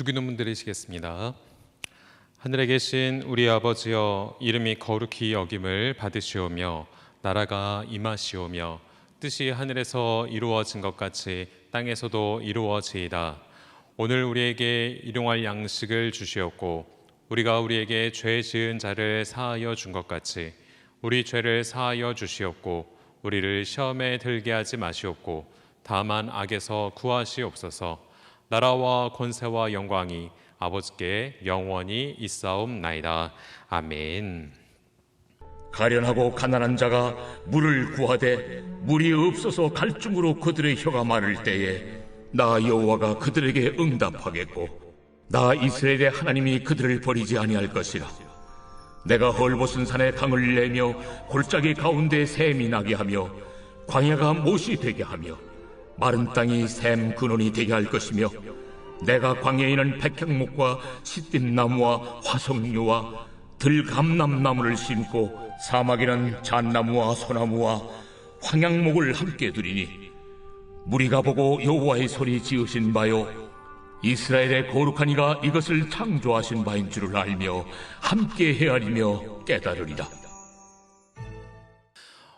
주기도문 드리시겠습니다. 하늘에 계신 우리 아버지여, 이름이 거룩히 여김을 받으시오며 나라가 임하시오며 뜻이 하늘에서 이루어진 것 같이 땅에서도 이루어지이다. 오늘 우리에게 일용할 양식을 주시옵고 우리가 우리에게 죄 지은 자를 사하여 준 것 같이 우리 죄를 사하여 주시옵고 우리를 시험에 들게 하지 마시옵고 다만 악에서 구하시옵소서. 나라와 권세와 영광이 아버지께 영원히 있사옵나이다. 아멘. 가련하고 가난한 자가 물을 구하되 물이 없어서 갈증으로 그들의 혀가 마를 때에 나 여호와가 그들에게 응답하겠고 나 이스라엘의 하나님이 그들을 버리지 아니할 것이라. 내가 헐벗은 산에 강을 내며 골짜기 가운데 샘이 나게 하며 광야가 못이 되게 하며 마른 땅이 샘 근원이 되게 할 것이며 내가 광야에 있는 백향목과 시띠나무와 화석류와 들감남나무를 심고 사막에는 잣나무와 소나무와 황양목을 함께 두리니 무리가 보고 여호와의 소리 지으신 바요 이스라엘의 거룩한 이가 이것을 창조하신 바인 줄을 알며 함께 헤아리며 깨달으리라.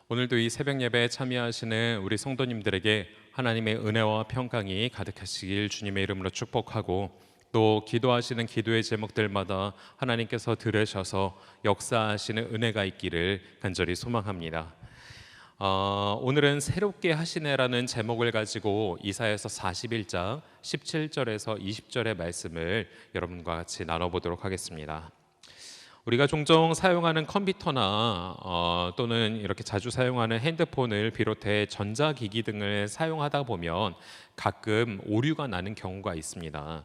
오늘도 이 새벽 예배에 참여하시는 우리 성도님들에게 하나님의 은혜와 평강이 가득하시길 주님의 이름으로 축복하고, 또 기도하시는 기도의 제목들마다 하나님께서 들으셔서 역사하시는 은혜가 있기를 간절히 소망합니다. 오늘은 새롭게 하시네라는 제목을 가지고 이사야서 41장 17절에서 20절의 말씀을 여러분과 같이 나눠보도록 하겠습니다. 우리가 종종 사용하는 컴퓨터나 또는 이렇게 자주 사용하는 핸드폰을 비롯해 전자기기 등을 사용하다 보면 가끔 오류가 나는 경우가 있습니다.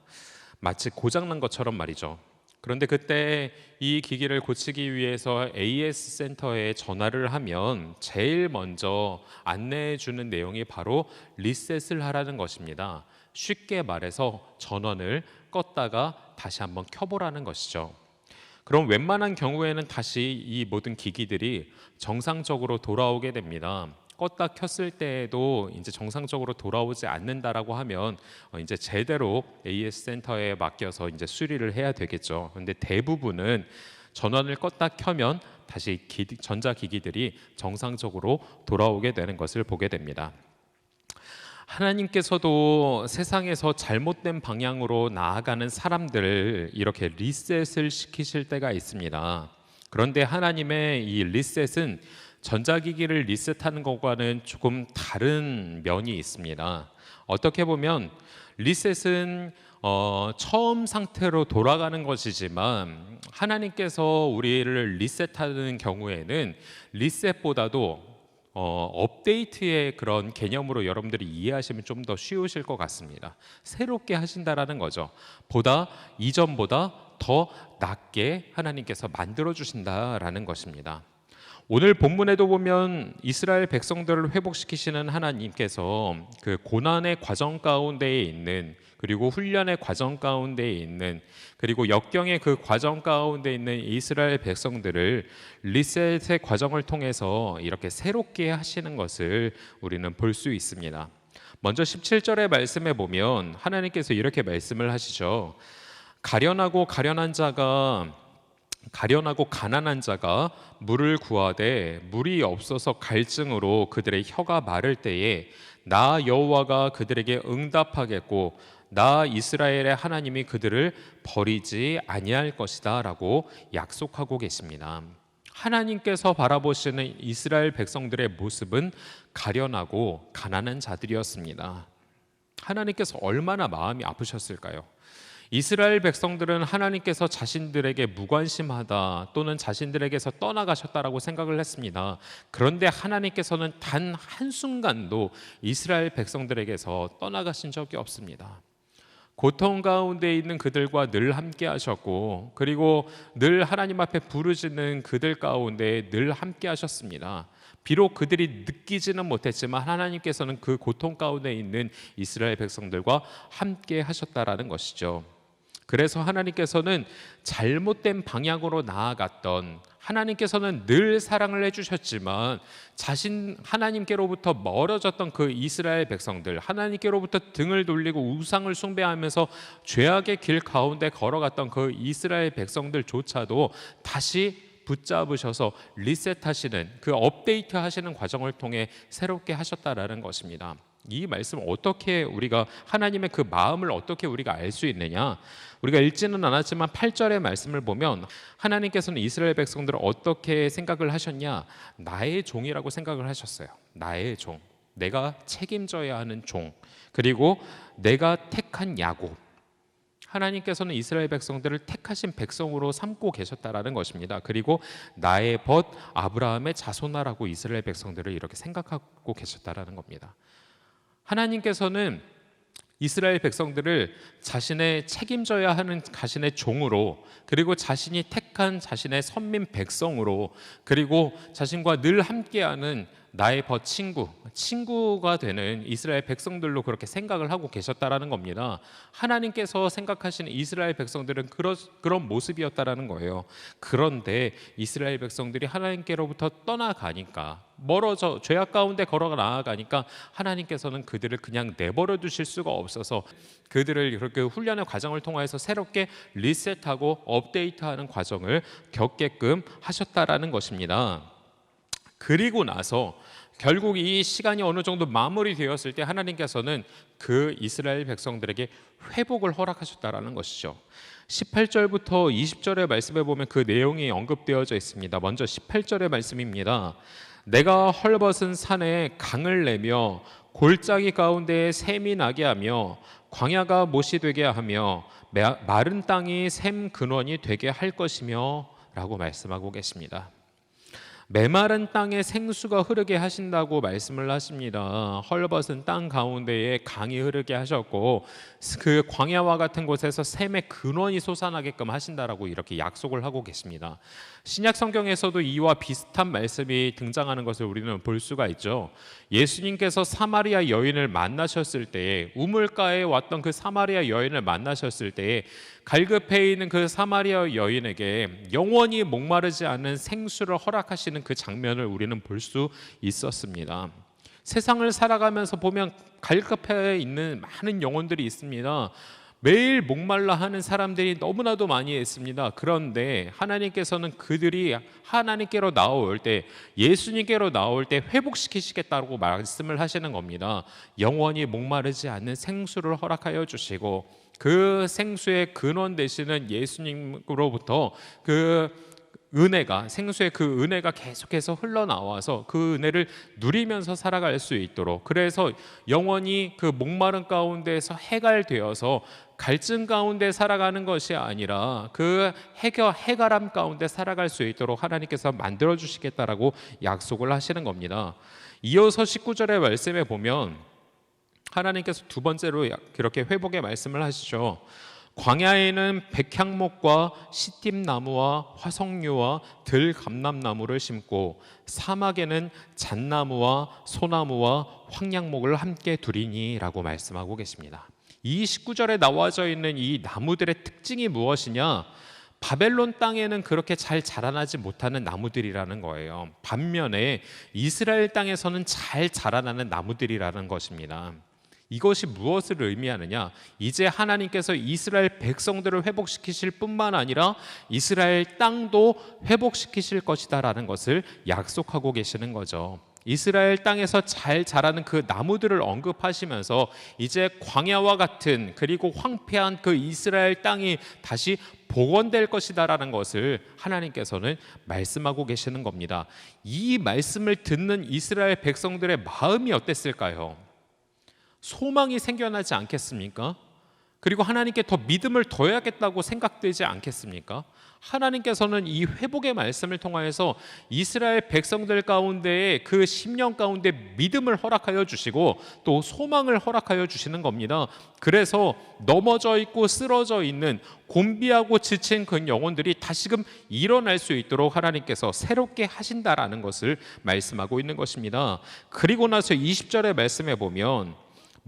마치 고장난 것처럼 말이죠. 그런데 그때 이 기기를 고치기 위해서 AS 센터에 전화를 하면 제일 먼저 안내해 주는 내용이 바로 리셋을 하라는 것입니다. 쉽게 말해서 전원을 껐다가 다시 한번 켜보라는 것이죠. 그럼 웬만한 경우에는 다시 이 모든 기기들이 정상적으로 돌아오게 됩니다. 껐다 켰을 때에도 이제 정상적으로 돌아오지 않는다라고 하면 이제 제대로 AS 센터에 맡겨서 이제 수리를 해야 되겠죠. 그런데 대부분은 전원을 껐다 켜면 다시 전자기기들이 정상적으로 돌아오게 되는 것을 보게 됩니다. 하나님께서도 세상에서 잘못된 방향으로 나아가는 사람들을 이렇게 리셋을 시키실 때가 있습니다. 그런데 하나님의 이 리셋은 전자기기를 리셋하는 것과는 조금 다른 면이 있습니다. 어떻게 보면 리셋은 처음 상태로 돌아가는 것이지만, 하나님께서 우리를 리셋하는 경우에는 리셋보다도 업데이트의 그런 개념으로 여러분들이 이해하시면 좀 더 쉬우실 것 같습니다. 새롭게 하신다라는 거죠. 이전보다 더 낫게 하나님께서 만들어 주신다라는 것입니다. 오늘 본문에도 보면 이스라엘 백성들을 회복시키시는 하나님께서 그 고난의 과정 가운데에 있는, 그리고 훈련의 과정 가운데에 있는, 그리고 역경의 그 과정 가운데 있는 이스라엘 백성들을 리셋의 과정을 통해서 이렇게 새롭게 하시는 것을 우리는 볼 수 있습니다. 먼저 17절의 말씀에 보면 하나님께서 이렇게 말씀을 하시죠. 가련하고 가난한 자가 물을 구하되 물이 없어서 갈증으로 그들의 혀가 마를 때에 나 여호와가 그들에게 응답하겠고 나 이스라엘의 하나님이 그들을 버리지 아니할 것이다 라고 약속하고 계십니다. 하나님께서 바라보시는 이스라엘 백성들의 모습은 가련하고 가난한 자들이었습니다. 하나님께서 얼마나 마음이 아프셨을까요? 이스라엘 백성들은 하나님께서 자신들에게 무관심하다 또는 자신들에게서 떠나가셨다라고 생각을 했습니다. 그런데 하나님께서는 단 한순간도 이스라엘 백성들에게서 떠나가신 적이 없습니다. 고통 가운데 있는 그들과 늘 함께 하셨고, 그리고 늘 하나님 앞에 부르짖는 그들 가운데 늘 함께 하셨습니다. 비록 그들이 느끼지는 못했지만 하나님께서는 그 고통 가운데 있는 이스라엘 백성들과 함께 하셨다라는 것이죠. 그래서 하나님께서는 잘못된 방향으로 나아갔던, 하나님께서는 늘 사랑을 해주셨지만 하나님께로부터 멀어졌던 그 이스라엘 백성들, 하나님께로부터 등을 돌리고 우상을 숭배하면서 죄악의 길 가운데 걸어갔던 그 이스라엘 백성들조차도 다시 붙잡으셔서 리셋하시는, 그 업데이트 하시는 과정을 통해 새롭게 하셨다라는 것입니다. 이 말씀 어떻게 우리가 하나님의 그 마음을 어떻게 우리가 알 수 있느냐? 우리가 읽지는 않았지만 8절의 말씀을 보면 하나님께서는 이스라엘 백성들을 어떻게 생각을 하셨냐? 나의 종이라고 생각을 하셨어요. 나의 종, 내가 책임져야 하는 종, 그리고 내가 택한 야곱. 하나님께서는 이스라엘 백성들을 택하신 백성으로 삼고 계셨다라는 것입니다. 그리고 나의 벗 아브라함의 자손아라고 이스라엘 백성들을 이렇게 생각하고 계셨다라는 겁니다. 하나님께서는 이스라엘 백성들을 자신의 책임져야 하는 자신의 종으로, 그리고 자신이 택한 택한 자신의 선민 백성으로, 그리고 자신과 늘 함께하는 나의 친구가 되는 이스라엘 백성들로 그렇게 생각을 하고 계셨다라는 겁니다. 하나님께서 생각하시는 이스라엘 백성들은 그런 모습이었다라는 거예요. 그런데 이스라엘 백성들이 하나님께로부터 떠나가니까, 멀어져 죄악 가운데 걸어가 나아가니까 하나님께서는 그들을 그냥 내버려 두실 수가 없어서 그들을 그렇게 훈련의 과정을 통해서 새롭게 리셋하고 업데이트하는 과정을 겪게끔 하셨다라는 것입니다. 그리고 나서 결국 이 시간이 어느 정도 마무리되었을 때 하나님께서는 그 이스라엘 백성들에게 회복을 허락하셨다라는 것이죠. 18절부터 20절의 말씀에 보면 그 내용이 언급되어져 있습니다. 먼저 18절의 말씀입니다. 내가 헐벗은 산에 강을 내며 골짜기 가운데에 샘이 나게 하며 광야가 못이 되게 하며 마른 땅이 샘 근원이 되게 할 것이며 라고 말씀하고 계십니다. 메마른 땅에 생수가 흐르게 하신다고 말씀을 하십니다. 헐벗은 땅 가운데에 강이 흐르게 하셨고 그 광야와 같은 곳에서 샘의 근원이 솟아나게끔 하신다라고 이렇게 약속을 하고 계십니다. 신약 성경에서도 이와 비슷한 말씀이 등장하는 것을 우리는 볼 수가 있죠. 예수님께서 사마리아 여인을 만나셨을 때에, 우물가에 왔던 그 사마리아 여인을 만나셨을 때에 갈급해 있는 그 사마리아 여인에게 영원히 목마르지 않은 생수를 허락하시는 그 장면을 우리는 볼 수 있었습니다. 세상을 살아가면서 보면 갈급해 있는 많은 영혼들이 있습니다. 매일 목말라 하는 사람들이 너무나도 많이 있습니다. 그런데 하나님께서는 그들이 하나님께로 나올 때, 예수님께로 나올 때 회복시키시겠다고 말씀을 하시는 겁니다. 영원히 목마르지 않는 생수를 허락하여 주시고 그 생수의 근원 되시는 예수님으로부터 그 은혜가, 생수의 그 은혜가 계속해서 흘러나와서 그 은혜를 누리면서 살아갈 수 있도록, 그래서 영원히 그 목마른 가운데에서 해갈되어서 갈증 가운데 살아가는 것이 아니라 그 해갈함 가운데 살아갈 수 있도록 하나님께서 만들어 주시겠다라고 약속을 하시는 겁니다. 이어서 19절의 말씀에 보면 하나님께서 두 번째로 그렇게 회복의 말씀을 하시죠. 광야에는 백향목과 시팀나무와 화석류와 들감람나무를 심고 사막에는 잣나무와 소나무와 황량목을 함께 두리니 라고 말씀하고 계십니다. 이 19절에 나와져 있는 이 나무들의 특징이 무엇이냐? 바벨론 땅에는 그렇게 잘 자라나지 못하는 나무들이라는 거예요. 반면에 이스라엘 땅에서는 잘 자라나는 나무들이라는 것입니다. 이것이 무엇을 의미하느냐? 이제 하나님께서 이스라엘 백성들을 회복시키실 뿐만 아니라 이스라엘 땅도 회복시키실 것이다라는 것을 약속하고 계시는 거죠. 이스라엘 땅에서 잘 자라는 그 나무들을 언급하시면서 이제 광야와 같은, 그리고 황폐한 그 이스라엘 땅이 다시 복원될 것이다라는 것을 하나님께서는 말씀하고 계시는 겁니다. 이 말씀을 듣는 이스라엘 백성들의 마음이 어땠을까요? 소망이 생겨나지 않겠습니까? 그리고 하나님께 더 믿음을 둬야겠다고 생각되지 않겠습니까? 하나님께서는 이 회복의 말씀을 통하여서 이스라엘 백성들 가운데에 그 10년 가운데 믿음을 허락하여 주시고 또 소망을 허락하여 주시는 겁니다. 그래서 넘어져 있고 쓰러져 있는 곤비하고 지친 그 영혼들이 다시금 일어날 수 있도록 하나님께서 새롭게 하신다라는 것을 말씀하고 있는 것입니다. 그리고 나서 20절의 말씀에 보면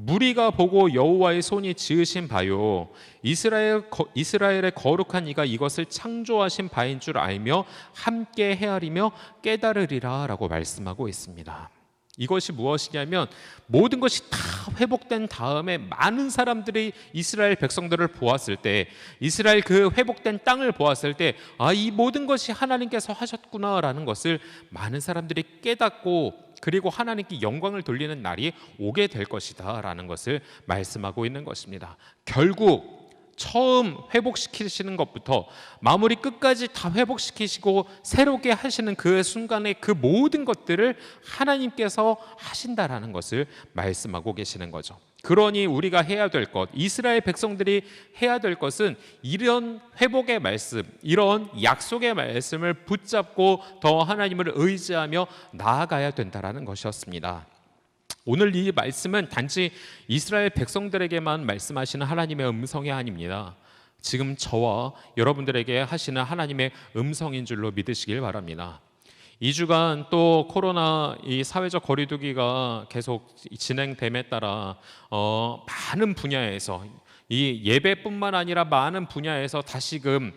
무리가 보고 여호와의 손이 지으신 바요 이스라엘의 거룩한 이가 이것을 창조하신 바인 줄 알며 함께 헤아리며 깨달으리라 라고 말씀하고 있습니다. 이것이 무엇이냐면 모든 것이 다 회복된 다음에 많은 사람들이 이스라엘 백성들을 보았을 때, 이스라엘 그 회복된 땅을 보았을 때, 이 모든 것이 하나님께서 하셨구나라는 것을 많은 사람들이 깨닫고, 그리고 하나님께 영광을 돌리는 날이 오게 될 것이다 라는 것을 말씀하고 있는 것입니다. 결국 처음 회복시키시는 것부터 마무리 끝까지 다 회복시키시고 새롭게 하시는 그 순간에 그 모든 것들을 하나님께서 하신다라는 것을 말씀하고 계시는 거죠. 그러니 우리가 해야 될 것, 이스라엘 백성들이 해야 될 것은 이런 회복의 말씀, 이런 약속의 말씀을 붙잡고 더 하나님을 의지하며 나아가야 된다라는 것이었습니다. 오늘 이 말씀은 단지 이스라엘 백성들에게만 말씀하시는 하나님의 음성이 아닙니다. 지금 저와 여러분들에게 하시는 하나님의 음성인 줄로 믿으시길 바랍니다. 2주간 또 코로나 이 사회적 거리두기가 계속 진행됨에 따라 많은 분야에서 이 예배뿐만 아니라 많은 분야에서 다시금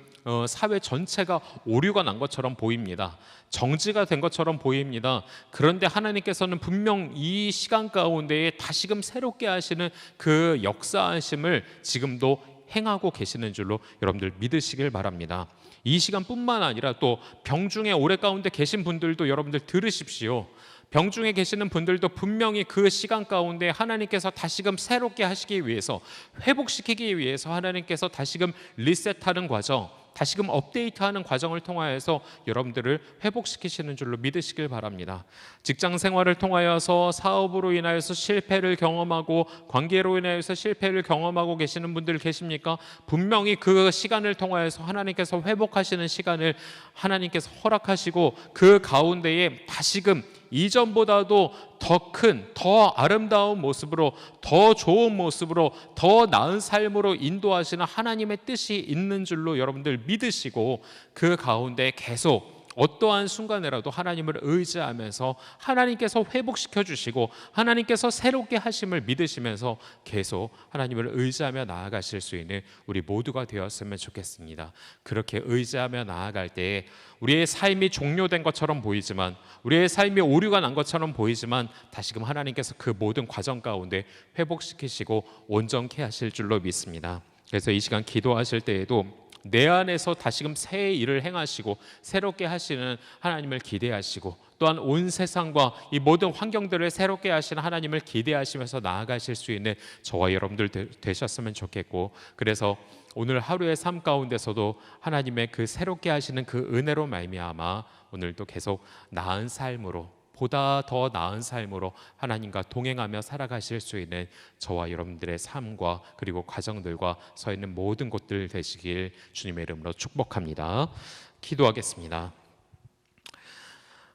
사회 전체가 오류가 난 것처럼 보입니다. 정지가 된 것처럼 보입니다. 그런데 하나님께서는 분명 이 시간 가운데에 다시금 새롭게 하시는 그 역사하심을 지금도 행하고 계시는 줄로 여러분들 믿으시길 바랍니다. 이 시간뿐만 아니라 또 병중에 오래 가운데 계신 분들도 여러분들 들으십시오. 병중에 계시는 분들도 분명히 그 시간 가운데 하나님께서 다시금 새롭게 하시기 위해서, 회복시키기 위해서 하나님께서 다시금 리셋하는 과정, 다시금 업데이트하는 과정을 통하여서 여러분들을 회복시키시는 줄로 믿으시길 바랍니다. 직장 생활을 통하여서 사업으로 인하여서 실패를 경험하고 관계로 인하여서 실패를 경험하고 계시는 분들 계십니까? 분명히 그 시간을 통하여서 하나님께서 회복하시는 시간을 하나님께서 허락하시고 그 가운데에 다시금 이전보다도 더 큰, 더 아름다운 모습으로, 더 좋은 모습으로, 더 나은 삶으로 인도하시는 하나님의 뜻이 있는 줄로 여러분들 믿으시고 그 가운데 계속 어떠한 순간에라도 하나님을 의지하면서 하나님께서 회복시켜 주시고 하나님께서 새롭게 하심을 믿으시면서 계속 하나님을 의지하며 나아가실 수 있는 우리 모두가 되었으면 좋겠습니다. 그렇게 의지하며 나아갈 때에 우리의 삶이 종료된 것처럼 보이지만, 우리의 삶이 오류가 난 것처럼 보이지만 다시금 하나님께서 그 모든 과정 가운데 회복시키시고 온전케 하실 줄로 믿습니다. 그래서 이 시간 기도하실 때에도 내 안에서 다시금 새 일을 행하시고 새롭게 하시는 하나님을 기대하시고, 또한 온 세상과 이 모든 환경들을 새롭게 하시는 하나님을 기대하시면서 나아가실 수 있는 저와 여러분들 되셨으면 좋겠고, 그래서 오늘 하루의 삶 가운데서도 하나님의 그 새롭게 하시는 그 은혜로 말미암아 오늘도 계속 나은 삶으로, 보다 더 나은 삶으로 하나님과 동행하며 살아가실 수 있는 저와 여러분들의 삶과 그리고 가정들과 서 있는 모든 곳들 되시길 주님의 이름으로 축복합니다. 기도하겠습니다.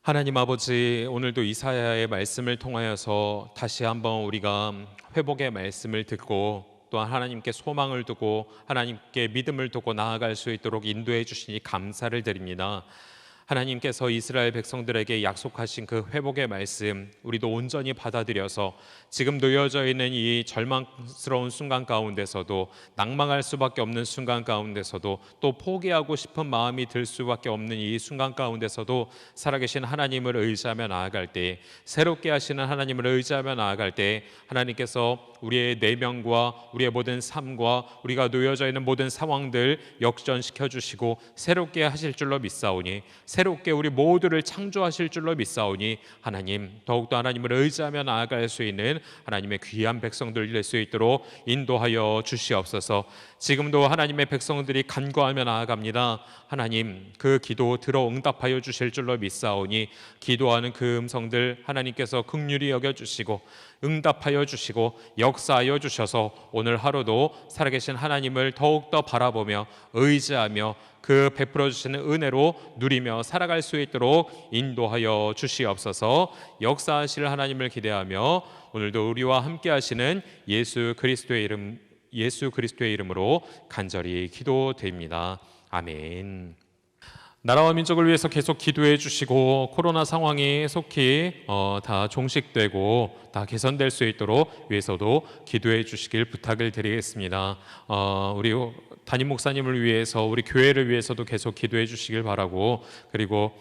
하나님 아버지, 오늘도 이사야의 말씀을 통하여서 다시 한번 우리가 회복의 말씀을 듣고 또한 하나님께 소망을 두고 하나님께 믿음을 두고 나아갈 수 있도록 인도해 주시니 감사를 드립니다. 하나님께서 이스라엘 백성들에게 약속하신 그 회복의 말씀, 우리도 온전히 받아들여서 지금 놓여져 있는 이 절망스러운 순간 가운데서도, 낭망할 수밖에 없는 순간 가운데서도, 또 포기하고 싶은 마음이 들 수밖에 없는 이 순간 가운데서도 살아계신 하나님을 의지하며 나아갈 때, 새롭게 하시는 하나님을 의지하며 나아갈 때 하나님께서 우리의 내면과 우리의 모든 삶과 우리가 놓여져 있는 모든 상황들 역전시켜 주시고 새롭게 하실 줄로 믿사오니, 새롭게 우리 모두를 창조하실 줄로 믿사오니, 하나님 더욱더 하나님을 의지하며 나아갈 수 있는 하나님의 귀한 백성들 될 수 있도록 인도하여 주시옵소서. 지금도 하나님의 백성들이 간구하며 나아갑니다. 하나님 그 기도 들어 응답하여 주실 줄로 믿사오니, 기도하는 그 음성들 하나님께서 긍휼히 여겨주시고 응답하여 주시고 역사하여 주셔서 오늘 하루도 살아계신 하나님을 더욱더 바라보며 의지하며 그 베풀어 주시는 은혜로 누리며 살아갈 수 있도록 인도하여 주시옵소서. 역사하실 하나님을 기대하며 오늘도 우리와 함께 하시는 예수 그리스도의 이름으로 간절히 기도드립니다. 아멘. 나라와 민족을 위해서 계속 기도해 주시고 코로나 상황이 속히 다 종식되고 다 개선될 수 있도록 위해서도 기도해 주시길 부탁을 드리겠습니다. 우리 담임 목사님을 위해서, 우리 교회를 위해서도 계속 기도해 주시길 바라고, 그리고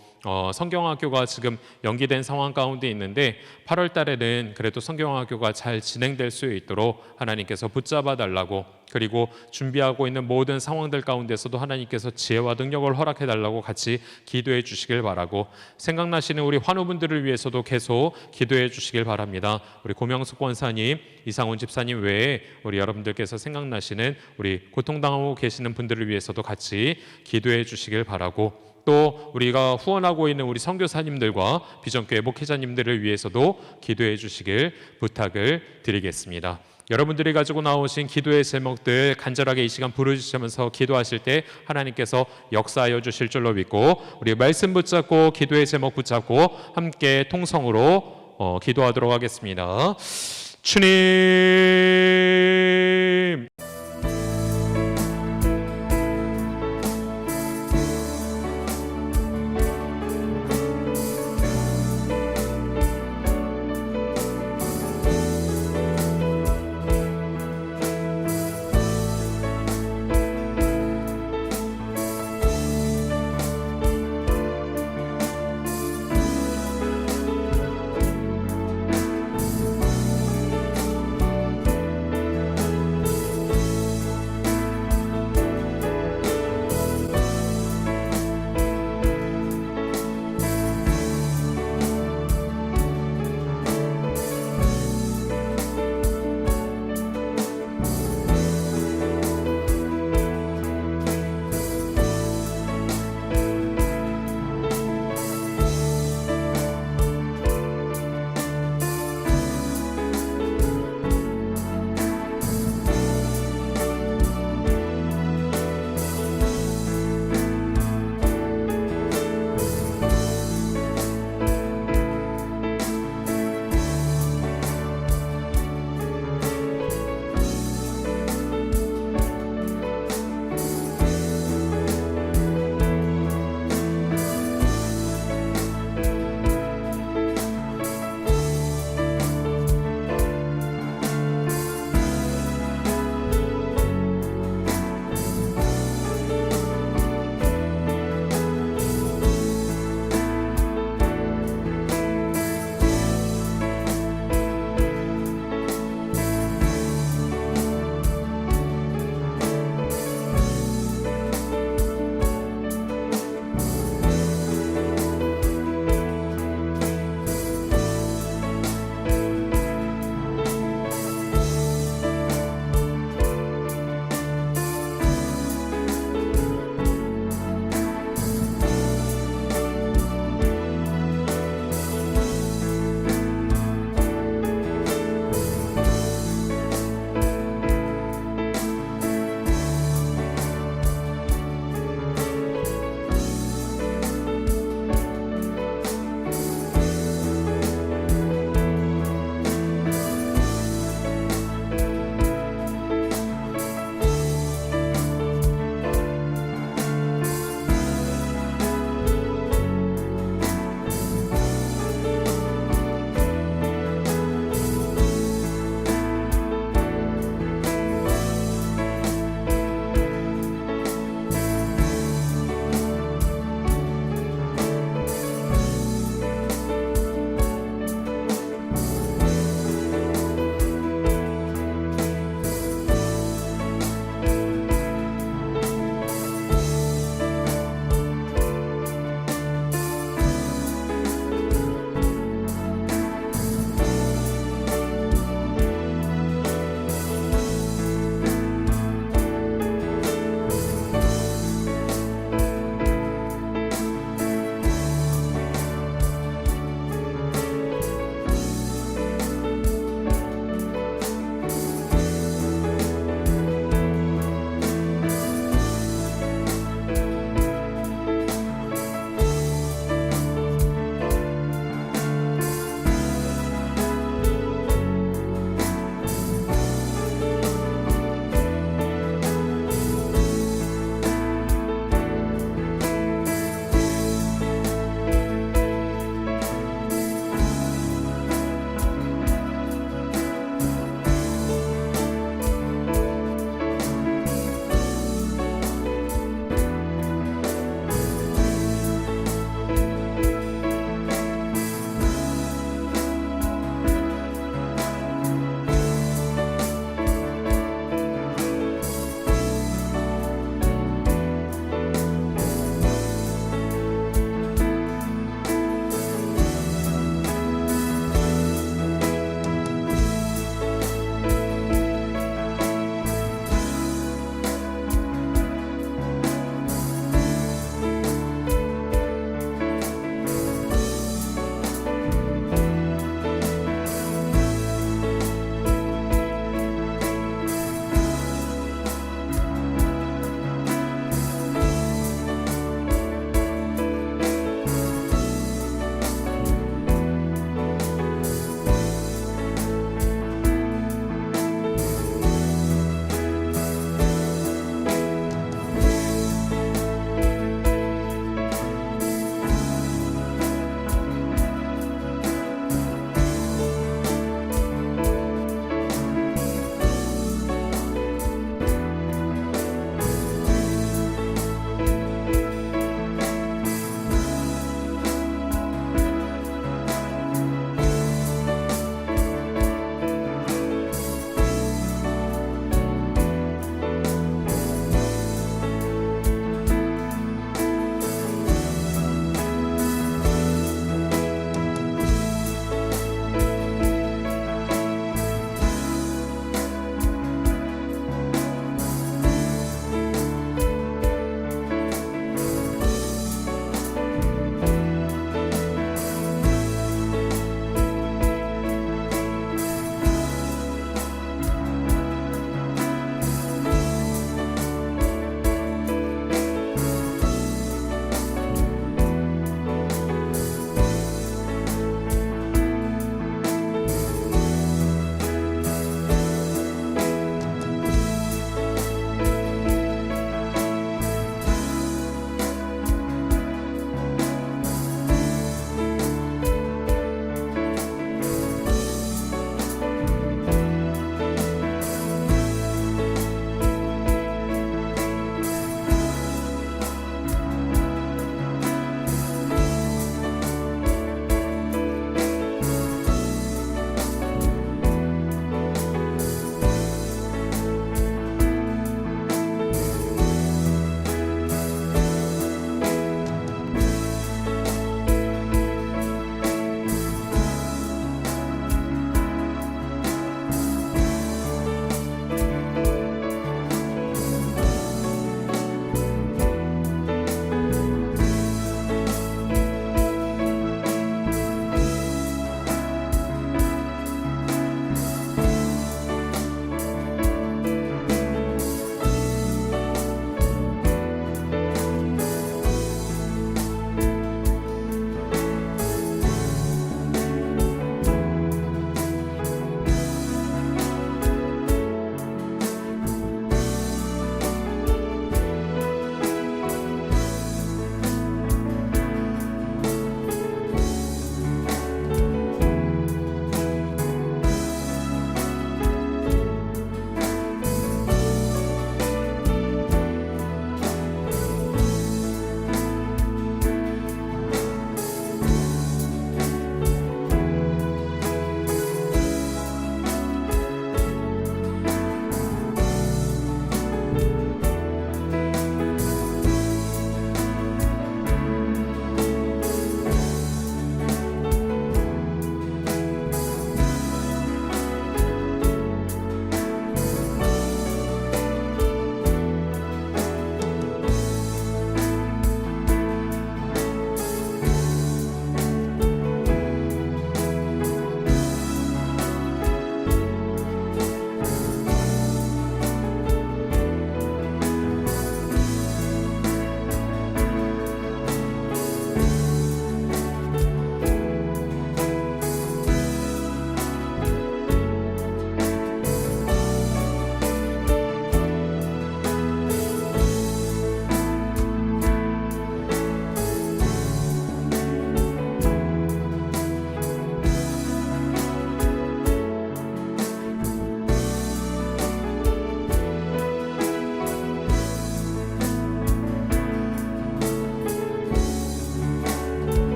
성경학교가 지금 연기된 상황 가운데 있는데 8월 달에는 그래도 성경학교가 잘 진행될 수 있도록 하나님께서 붙잡아 달라고, 그리고 준비하고 있는 모든 상황들 가운데서도 하나님께서 지혜와 능력을 허락해 달라고 같이 기도해 주시길 바라고, 생각나시는 우리 환우분들을 위해서도 계속 기도해 주시길 바랍니다. 우리 고명숙 권사님, 이상훈 집사님 외에 우리 여러분들께서 생각나시는 우리 고통당하고 계시는 분들을 위해서도 같이 기도해 주시길 바라고, 또 우리가 후원하고 있는 우리 선교사님들과 비전교회 목회자님들을 위해서도 기도해 주시길 부탁을 드리겠습니다. 여러분들이 가지고 나오신 기도의 제목들 간절하게 이 시간 부르짖으면서 기도하실 때 하나님께서 역사하여 주실 줄로 믿고, 우리 말씀 붙잡고 기도의 제목 붙잡고 함께 통성으로 기도하도록 하겠습니다. 주님,